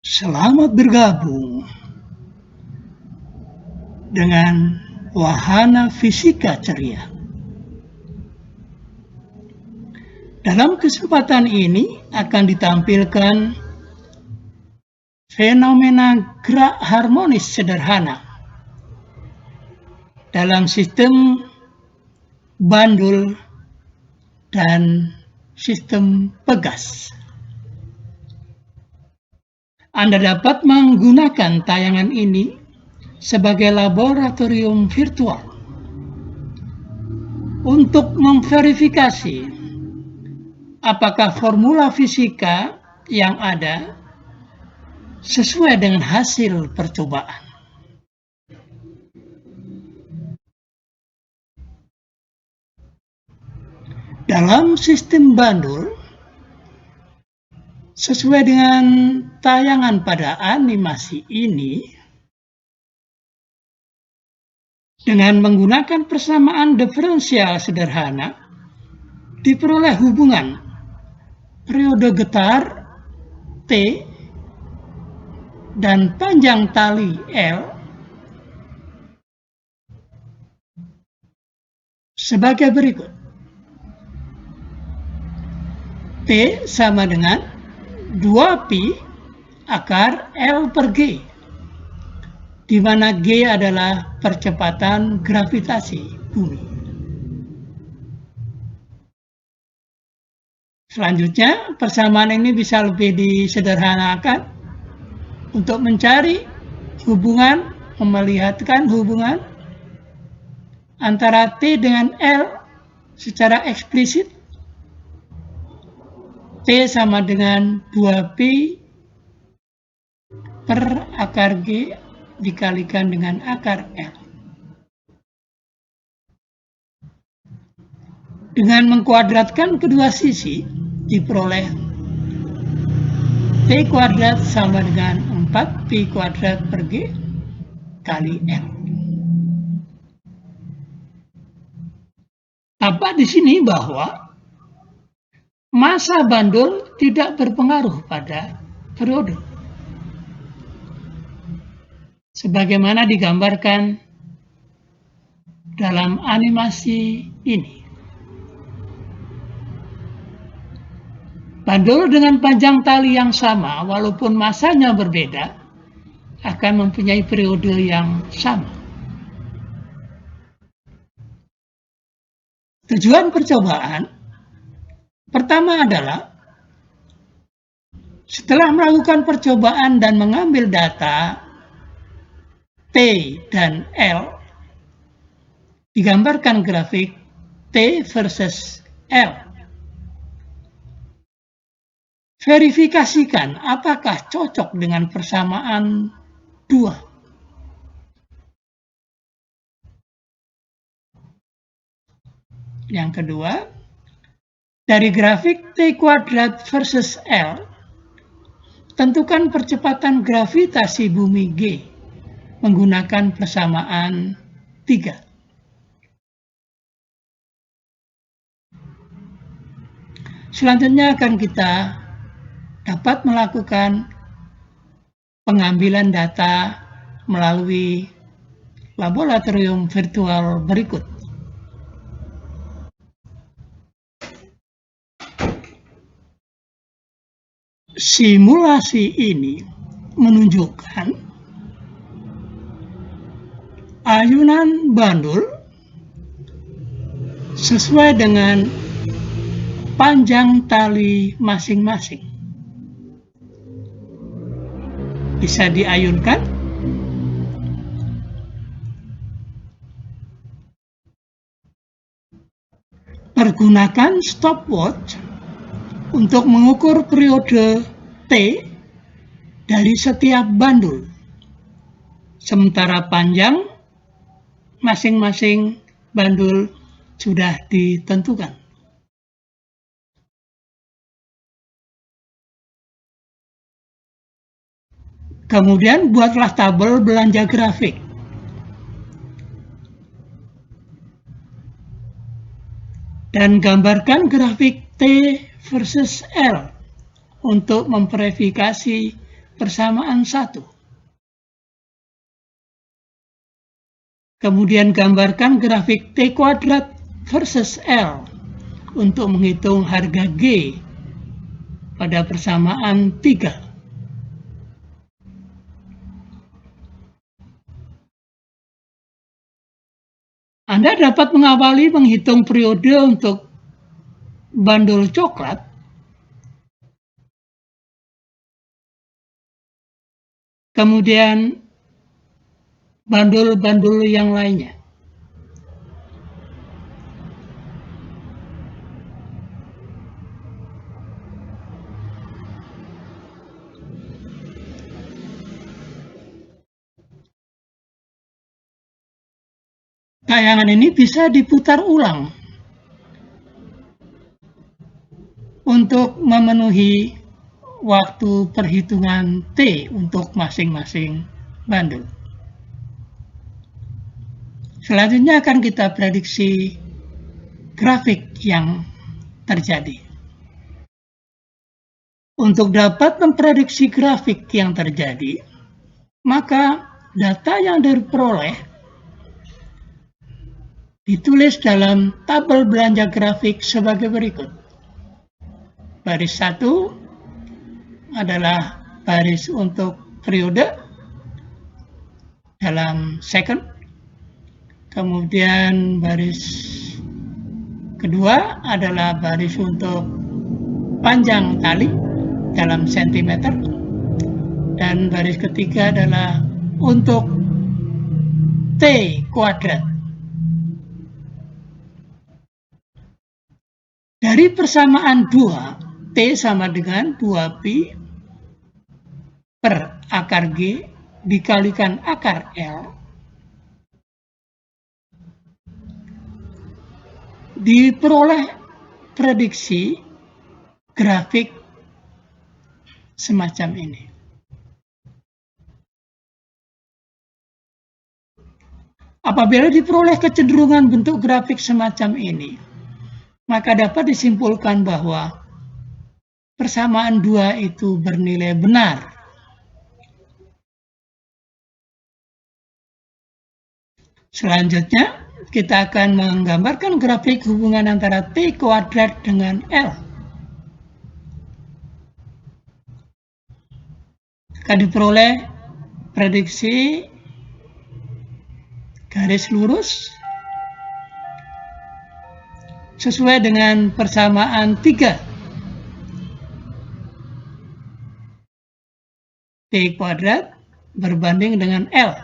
Selamat bergabung dengan Wahana Fisika Ceria. Dalam kesempatan ini akan ditampilkan fenomena gerak harmonis sederhana dalam sistem bandul dan sistem pegas. Anda dapat menggunakan tayangan ini sebagai laboratorium virtual untuk memverifikasi apakah formula fisika yang ada sesuai dengan hasil percobaan. Dalam sistem bandul, sesuai dengan tayangan pada animasi ini, dengan menggunakan persamaan diferensial sederhana, diperoleh hubungan periode getar T dan panjang tali L sebagai berikut. T sama dengan 2pi akar L per G, di mana G adalah percepatan gravitasi bumi. Selanjutnya, persamaan ini bisa lebih disederhanakan untuk mencari hubungan, melihatkan hubungan antara T dengan L secara eksplisit. T sama dengan 2pi per akar G dikalikan dengan akar L. Dengan mengkuadratkan kedua sisi, diperoleh T kuadrat sama dengan 4pi kuadrat per G kali L. Tampak di sini bahwa massa bandul tidak berpengaruh pada periode, sebagaimana digambarkan dalam animasi ini. Bandul dengan panjang tali yang sama, walaupun massanya berbeda, akan mempunyai periode yang sama. Tujuan percobaan pertama adalah setelah melakukan percobaan dan mengambil data T dan L, digambarkan grafik T versus L. Verifikasikan apakah cocok dengan persamaan 2. Yang kedua, dari grafik T kuadrat versus L, tentukan percepatan gravitasi bumi G menggunakan persamaan 3. Selanjutnya akan kita dapat melakukan pengambilan data melalui laboratorium virtual berikut. Simulasi ini menunjukkan ayunan bandul sesuai dengan panjang tali masing-masing. Bisa diayunkan pergunakan stopwatch untuk mengukur periode T dari setiap bandul, sementara panjang masing-masing bandul sudah ditentukan. Kemudian buatlah tabel belanja grafik. Dan gambarkan grafik T versus L untuk memverifikasi persamaan 1. Kemudian gambarkan grafik T kuadrat versus L untuk menghitung harga G pada persamaan 3. Anda dapat mengawali menghitung periode untuk bandul coklat kemudian bandul-bandul yang lainnya. Tayangan ini bisa diputar ulang untuk memenuhi waktu perhitungan T untuk masing-masing bandul. Selanjutnya akan kita prediksi grafik yang terjadi. Untuk dapat memprediksi grafik yang terjadi, maka data yang diperoleh ditulis dalam tabel belanja grafik sebagai berikut. Baris 1 adalah baris untuk periode dalam second. Kemudian baris kedua adalah baris untuk panjang tali dalam sentimeter. Dan baris ketiga adalah untuk T kuadrat. Dari persamaan 2, T sama dengan 2pi per akar G dikalikan akar L, diperoleh prediksi grafik semacam ini. Apabila diperoleh kecenderungan bentuk grafik semacam ini, maka dapat disimpulkan bahwa persamaan 2 itu bernilai benar. Selanjutnya, kita akan menggambarkan grafik hubungan antara T kuadrat dengan L. Akan diperoleh prediksi garis lurus sesuai dengan persamaan 3. T kuadrat berbanding dengan L.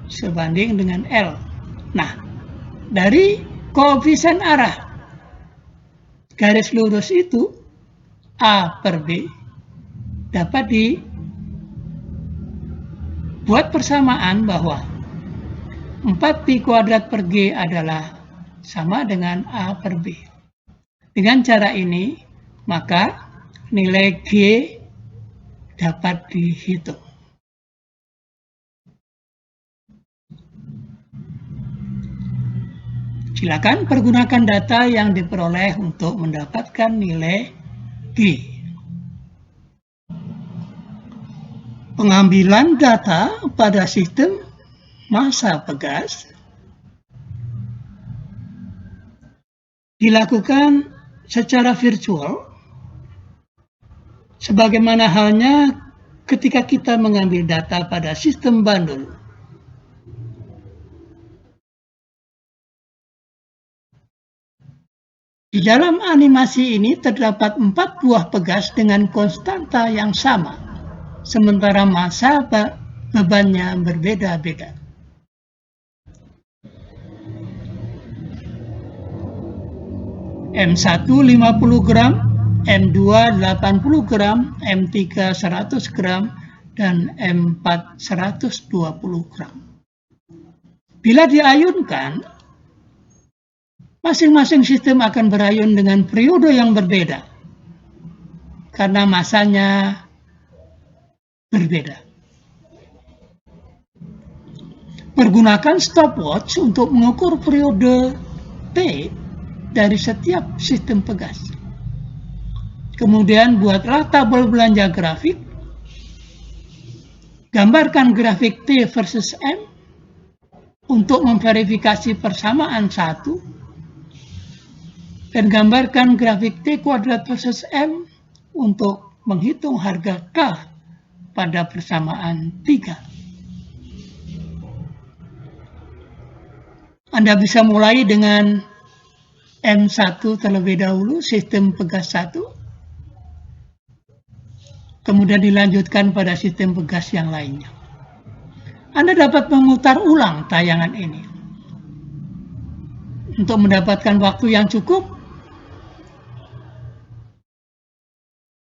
Sebanding dengan L. Nah, dari koefisien arah garis lurus itu, A per B, dapat dibuat persamaan bahwa 4pi kuadrat per G adalah sama dengan A per B. Dengan cara ini, maka nilai G dapat dihitung. Silakan pergunakan data yang diperoleh untuk mendapatkan nilai G. Pengambilan data pada sistem massa pegas dilakukan secara virtual, sebagaimana halnya ketika kita mengambil data pada sistem bandul. Di dalam animasi ini terdapat 4 buah pegas dengan konstanta yang sama, sementara massa bebannya berbeda-beda. M1 50 gram, M2 80 gram, M3 100 gram, dan M4 120 gram. Bila diayunkan, masing-masing sistem akan berayun dengan periode yang berbeda karena massanya berbeda. Pergunakan stopwatch untuk mengukur periode T dari setiap sistem pegas. Kemudian buatlah tabel belanja grafik. Gambarkan grafik T versus M untuk memverifikasi persamaan 1. Dan gambarkan grafik T kuadrat versus M untuk menghitung harga K pada persamaan 3. Anda bisa mulai dengan M1 terlebih dahulu, sistem pegas 1. Kemudian dilanjutkan pada sistem pegas yang lainnya. Anda dapat memutar ulang tayangan ini. Untuk mendapatkan waktu yang cukup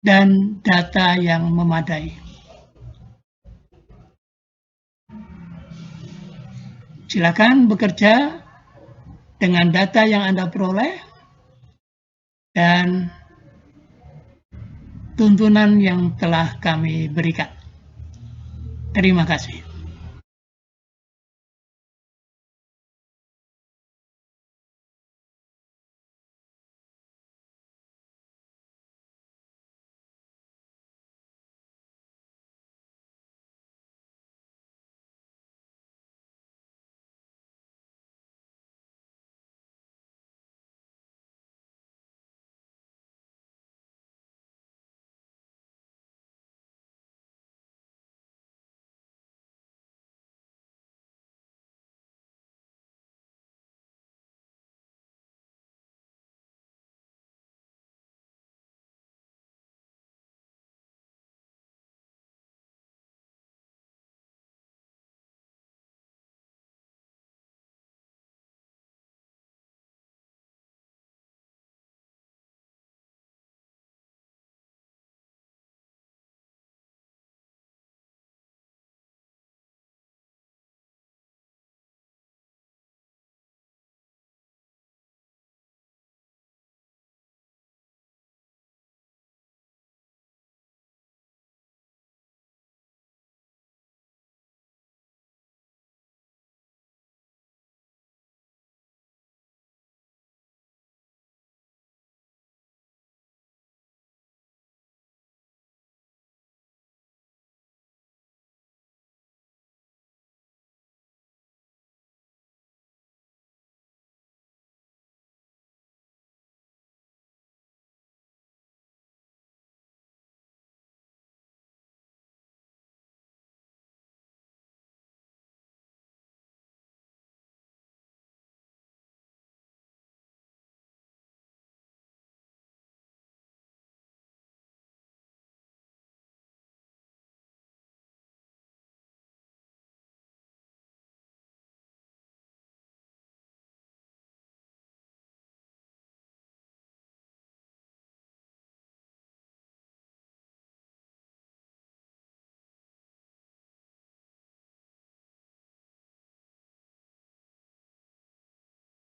dan data yang memadai. Silakan bekerja dengan data yang Anda peroleh dan tuntunan yang telah kami berikan. Terima kasih.